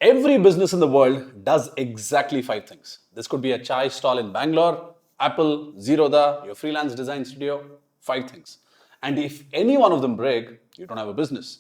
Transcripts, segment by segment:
Every business in the world does exactly 5 things. This could be a chai stall in Bangalore, Apple, Zerodha, your freelance design studio, 5 things. And if any one of them break, you don't have a business.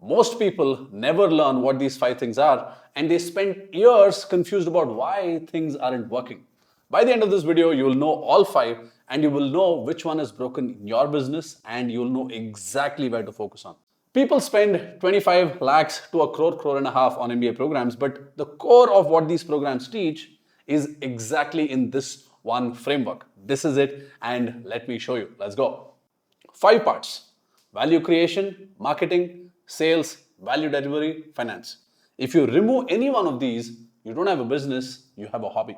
Most people never learn what these 5 things are, and they spend years confused about why things aren't working. By the end of this video, you will know all 5 and you will know which one is broken in your business and you will know exactly where to focus on. People spend 25 lakhs to a crore and a half on MBA programs, but the core of what these programs teach is exactly in this one framework. This is it, and let me show you. Let's go. 5 parts: value creation, marketing, sales, value delivery, finance. If you remove any one of these, you don't have a business, you have a hobby.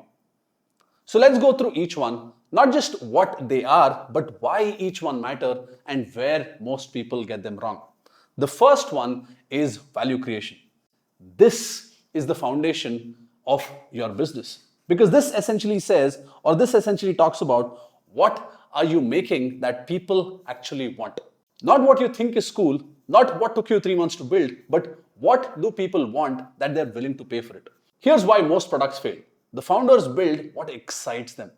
So let's go through each one, not just what they are, but why each one matter and where most people get them wrong. The first one is value creation. This is the foundation of your business because this essentially says, or this essentially talks about, what are you making that people actually want? Not what you think is cool, not what took you 3 months to build, but what do people want that they're willing to pay for it? Here's why most products fail. The founders build what excites them.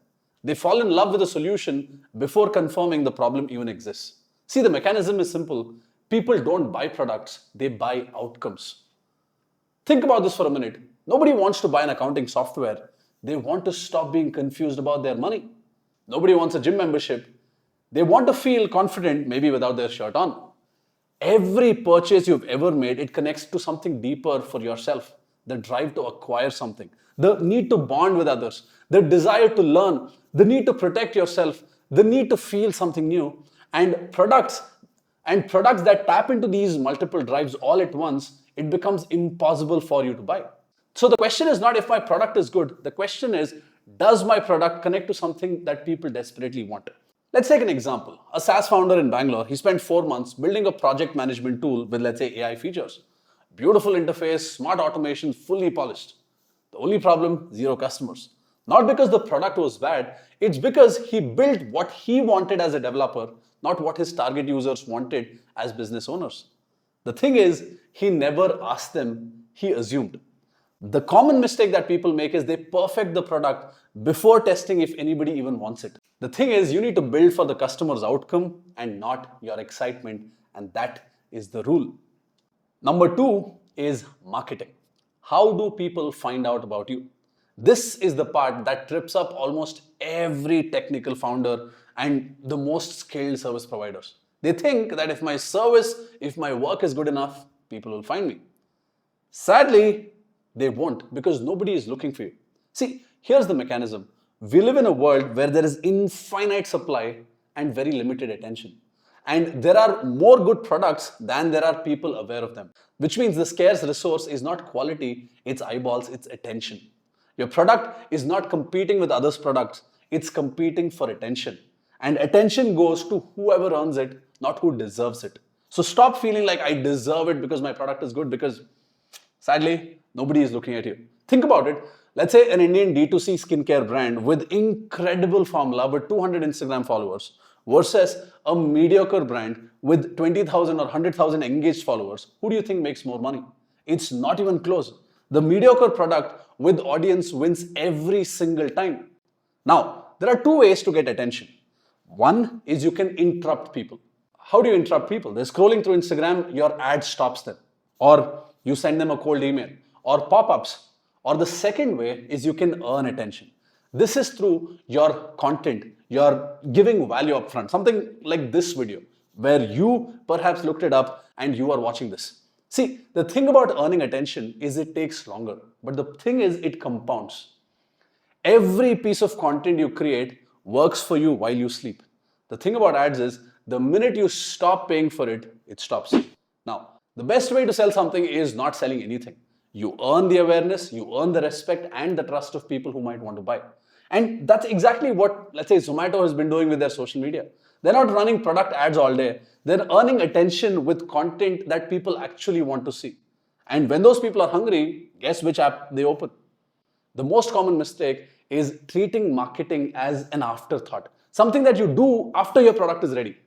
They fall in love with a solution before confirming the problem even exists. See, the mechanism is simple. People don't buy products, they buy outcomes. Think about this for a minute. Nobody wants to buy an accounting software. They want to stop being confused about their money. Nobody wants a gym membership. They want to feel confident, maybe without their shirt on. Every purchase you've ever made, it connects to something deeper for yourself. The drive to acquire something, the need to bond with others, the desire to learn, the need to protect yourself, the need to feel something new, and products that tap into these multiple drives all at once, it becomes impossible for you to buy. So the question is not if my product is good. The question is, does my product connect to something that people desperately want? Let's take an example. A SaaS founder in Bangalore, he spent 4 months building a project management tool with, let's say, AI features. Beautiful interface, smart automation, fully polished. The only problem, 0 customers. Not because the product was bad, it's because he built what he wanted as a developer, not what his target users wanted as business owners. The thing is, he never asked them, he assumed. The common mistake that people make is they perfect the product before testing if anybody even wants it. The thing is, you need to build for the customer's outcome and not your excitement, and that is the rule. Number 2 is marketing. How do people find out about you? This is the part that trips up almost every technical founder and the most skilled service providers. They think that if my work is good enough, people will find me. Sadly, they won't, because nobody is looking for you. See, here's the mechanism. We live in a world where there is infinite supply and very limited attention. And there are more good products than there are people aware of them, which means the scarce resource is not quality, it's eyeballs, it's attention. Your product is not competing with others' products, it's competing for attention. And attention goes to whoever earns it, not who deserves it. So stop feeling like I deserve it because my product is good, because sadly, nobody is looking at you. Think about it. Let's say an Indian D2C skincare brand with incredible formula but 200 Instagram followers versus a mediocre brand with 20,000 or 100,000 engaged followers. Who do you think makes more money? It's not even close. The mediocre product with audience wins every single time. Now, there are 2 ways to get attention. One is you can interrupt people. How do you interrupt people? They're scrolling through Instagram, your ad stops them. Or you send them a cold email. Or pop-ups. Or the second way is you can earn attention. This is through your content. You're giving value upfront. Something like this video, where you perhaps looked it up and you are watching this. See, the thing about earning attention is it takes longer. But the thing is, it compounds. Every piece of content you create works for you while you sleep. The thing about ads is, the minute you stop paying for it, it stops. Now, the best way to sell something is not selling anything. You earn the awareness, you earn the respect and the trust of people who might want to buy. And that's exactly what, let's say, Zomato has been doing with their social media. They're not running product ads all day. They're earning attention with content that people actually want to see. And when those people are hungry, guess which app they open? The most common mistake is treating marketing as an afterthought, something that you do after your product is ready.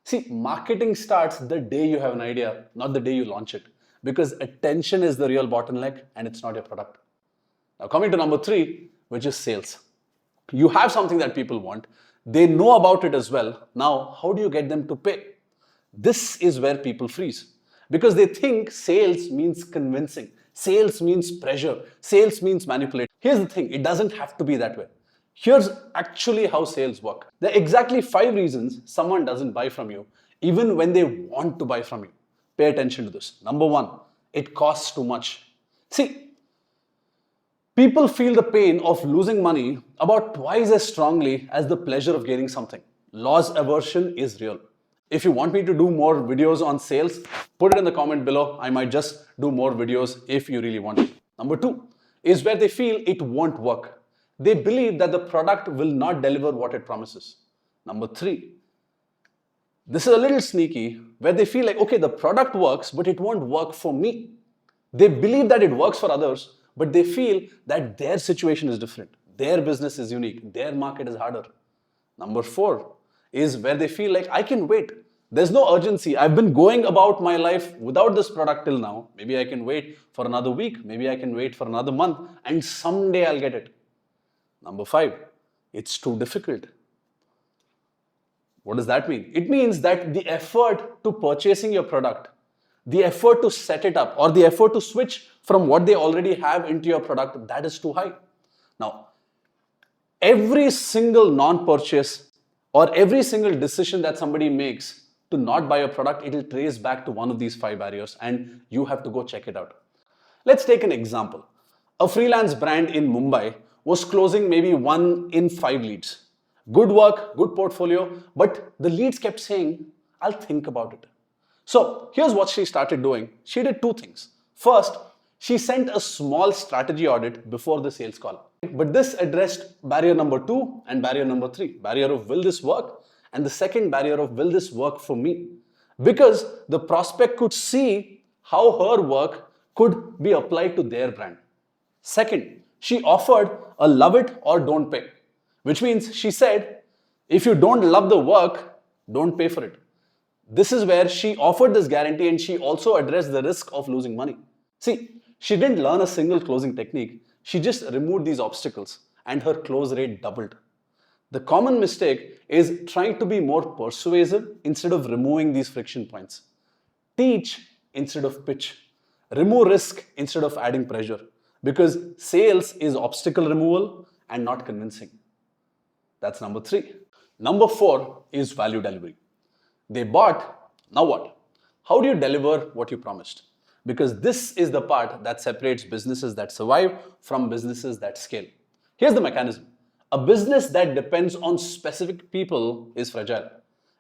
See, marketing starts the day you have an idea, not the day you launch it. because attention is the real bottleneck and it's not your product. Now, coming to number 3, which is sales. You have something that people want. They know about it as well. Now, how do you get them to pay? This is where people freeze because they think sales means convincing. Sales means pressure. Sales means manipulate. Here's the thing, it doesn't have to be that way. Here's actually how sales work. There are exactly 5 reasons someone doesn't buy from you, even when they want to buy from you. Pay attention to this. Number 1, it costs too much. See, people feel the pain of losing money about twice as strongly as the pleasure of gaining something. Loss aversion is real. If you want me to do more videos on sales, put it in the comment below. I might just do more videos if you really want it. Number 2 is where they feel it won't work. They believe that the product will not deliver what it promises. Number 3, this is a little sneaky, where they feel like, okay, the product works, but it won't work for me. They believe that it works for others, but they feel that their situation is different. Their business is unique. Their market is harder. Number 4 is where they feel like, I can wait. There's no urgency. I've been going about my life without this product till now. Maybe I can wait for another week. Maybe I can wait for another month, and someday I'll get it. Number 5, it's too difficult. What does that mean? It means that the effort to purchasing your product, the effort to set it up, or the effort to switch from what they already have into your product, that is too high. Now, every single non-purchase or every single decision that somebody makes to not buy a product, it will trace back to one of these 5 barriers, and you have to go check it out. Let's take an example. A freelance brand in Mumbai was closing maybe 1 in 5 leads. Good work, good portfolio, but the leads kept saying, I'll think about it. So here's what she started doing. She did 2 things. First, she sent a small strategy audit before the sales call. But this addressed barrier number 2 and barrier number 3. Barrier of will this work? And the second barrier of will this work for me? Because the prospect could see how her work could be applied to their brand. Second, she offered a love it or don't pay, which means she said, if you don't love the work, don't pay for it. This is where she offered this guarantee, and she also addressed the risk of losing money. See, she didn't learn a single closing technique. She just removed these obstacles and her close rate doubled. The common mistake is trying to be more persuasive instead of removing these friction points. Teach instead of pitch. Remove risk instead of adding pressure, because sales is obstacle removal and not convincing. That's number 3. Number 4 is value delivery. They bought, now what? How do you deliver what you promised? Because this is the part that separates businesses that survive from businesses that scale. Here's the mechanism. A business that depends on specific people is fragile,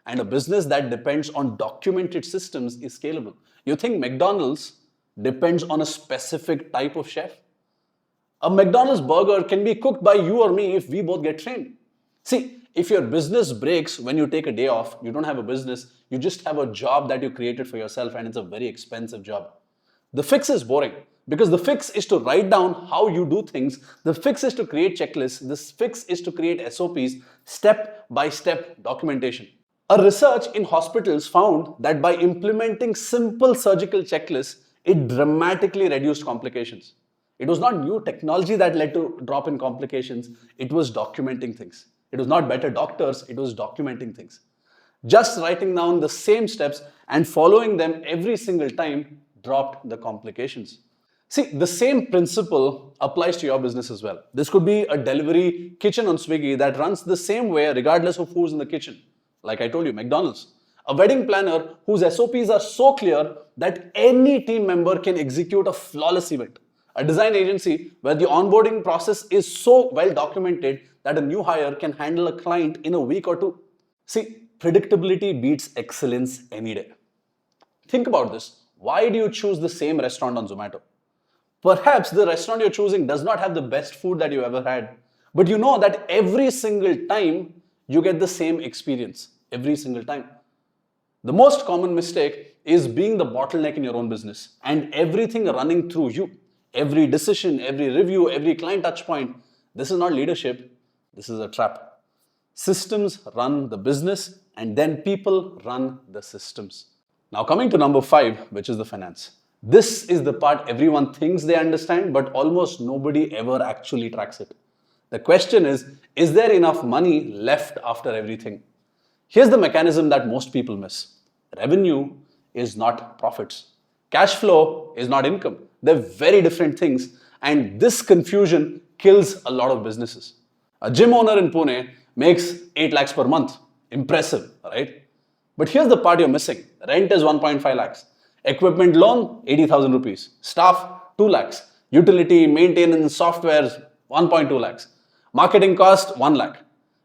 and a business that depends on documented systems is scalable. You think McDonald's depends on a specific type of chef? A McDonald's burger can be cooked by you or me if we both get trained. See, if your business breaks when you take a day off, you don't have a business, you just have a job that you created for yourself, and it's a very expensive job. The fix is boring because the fix is to write down how you do things. The fix is to create checklists. The fix is to create SOPs, step-by-step documentation. A research in hospitals found that by implementing simple surgical checklists, it dramatically reduced complications. It was not new technology that led to drop in complications. It was documenting things. It was not better doctors, it was documenting things. Just writing down the same steps and following them every single time dropped the complications. See, the same principle applies to your business as well. This could be a delivery kitchen on Swiggy that runs the same way regardless of who's in the kitchen. Like I told you, McDonald's. A wedding planner whose SOPs are so clear that any team member can execute a flawless event. A design agency where the onboarding process is so well documented that a new hire can handle a client in a week or 2. See, predictability beats excellence any day. Think about this. Why do you choose the same restaurant on Zomato? Perhaps the restaurant you're choosing does not have the best food that you ever had, but you know that every single time you get the same experience. Every single time. The most common mistake is being the bottleneck in your own business and everything running through you. Every decision, every review, every client touch point. This is not leadership. This is a trap. Systems run the business and then people run the systems. Now coming to number 5, which is the finance. This is the part everyone thinks they understand, but almost nobody ever actually tracks it. The question is there enough money left after everything? Here's the mechanism that most people miss. Revenue is not profits. Cash flow is not income. They're very different things, and this confusion kills a lot of businesses. A gym owner in Pune makes 8 lakhs per month. Impressive, right? But here's the part you're missing. Rent is 1.5 lakhs. Equipment loan, 80,000 rupees. Staff, 2 lakhs. Utility, maintenance, software, 1.2 lakhs. Marketing cost, 1 lakh.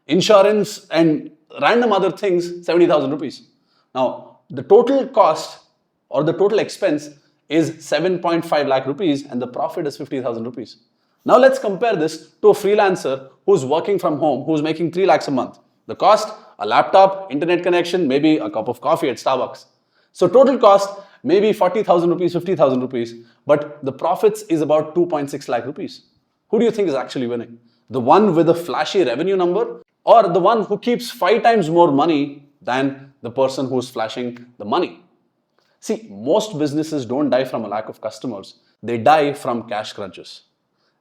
Insurance and random other things, 70,000 rupees. Now, the total cost or the total expense is 7.5 lakh rupees and the profit is 50,000 rupees. Now let's compare this to a freelancer who's working from home, who's making 3 lakhs a month. The cost, a laptop, internet connection, maybe a cup of coffee at Starbucks. So total cost, maybe 40,000 rupees, 50,000 rupees, but the profits is about 2.6 lakh rupees. Who do you think is actually winning? The one with a flashy revenue number or the one who keeps 5 times more money than the person who's flashing the money? See, most businesses don't die from a lack of customers. They die from cash crunches.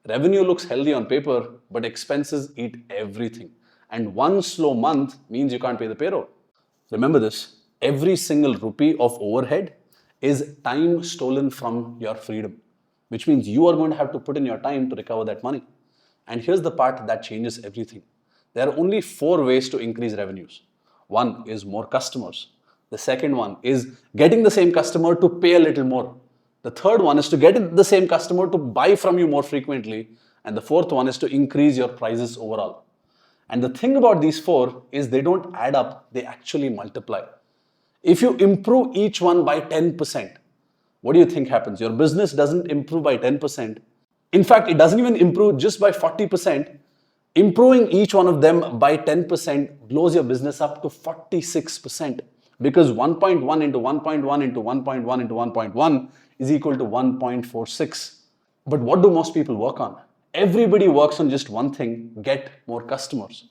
Revenue looks healthy on paper, but expenses eat everything. And one slow month means you can't pay the payroll. Remember this, every single rupee of overhead is time stolen from your freedom, which means you are going to have to put in your time to recover that money. And here's the part that changes everything. There are only 4 ways to increase revenues. One is more customers. The second one is getting the same customer to pay a little more. The third one is to get the same customer to buy from you more frequently. And the fourth one is to increase your prices overall. And the thing about these 4 is they don't add up, they actually multiply. If you improve each one by 10%, what do you think happens? Your business doesn't improve by 10%. In fact, it doesn't even improve just by 40%. Improving each one of them by 10% blows your business up to 46%. Because 1.1 into 1.1 into 1.1 into 1.1 is equal to 1.46. But what do most people work on? Everybody works on just one thing, get more customers.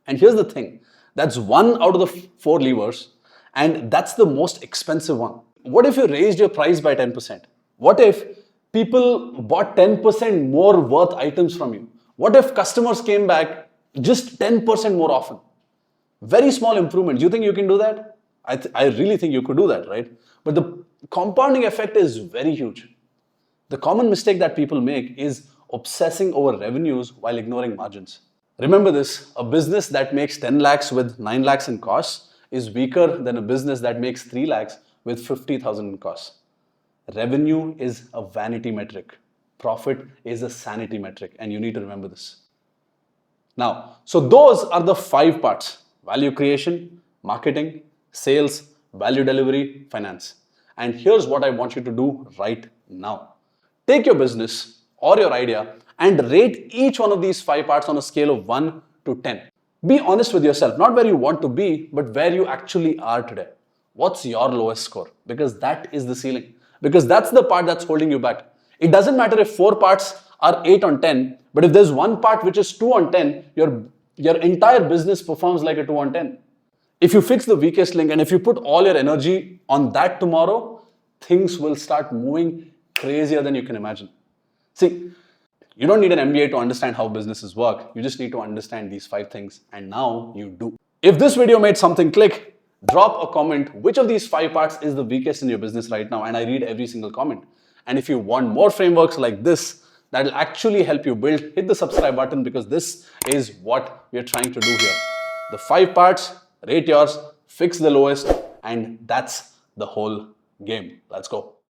And here's the thing, that's 1 out of the 4 levers, and that's the most expensive one. What if you raised your price by 10%? What if people bought 10% more worth items from you? What if customers came back just 10% more often? Very small improvement. Do you think you can do that? I really think you could do that, right? But the compounding effect is very huge. The common mistake that people make is obsessing over revenues while ignoring margins. Remember this, a business that makes 10 lakhs with 9 lakhs in costs is weaker than a business that makes 3 lakhs with 50,000 in costs. Revenue is a vanity metric. Profit is a sanity metric, and you need to remember this. Now, so those are the 5 parts: value creation, marketing, sales, value delivery, finance. And here's what I want you to do right now. Take your business or your idea and rate each one of these 5 parts on a scale of 1 to 10. Be honest with yourself, not where you want to be, but where you actually are today. What's your lowest score? Because that is the ceiling. Because that's the part that's holding you back. It doesn't matter if 4 parts are 8 on 10, but if there's one part which is 2 on 10, your entire business performs like a 2 on 10. If you fix the weakest link and if you put all your energy on that tomorrow, things will start moving crazier than you can imagine. See, you don't need an MBA to understand how businesses work. You just need to understand these 5 things, and now you do. If this video made something click, drop a comment. Which of these 5 parts is the weakest in your business right now? And I read every single comment. And if you want more frameworks like this that will actually help you build, hit the subscribe button, because this is what we are trying to do here. The 5 parts, rate yours, fix the lowest, and that's the whole game. Let's go.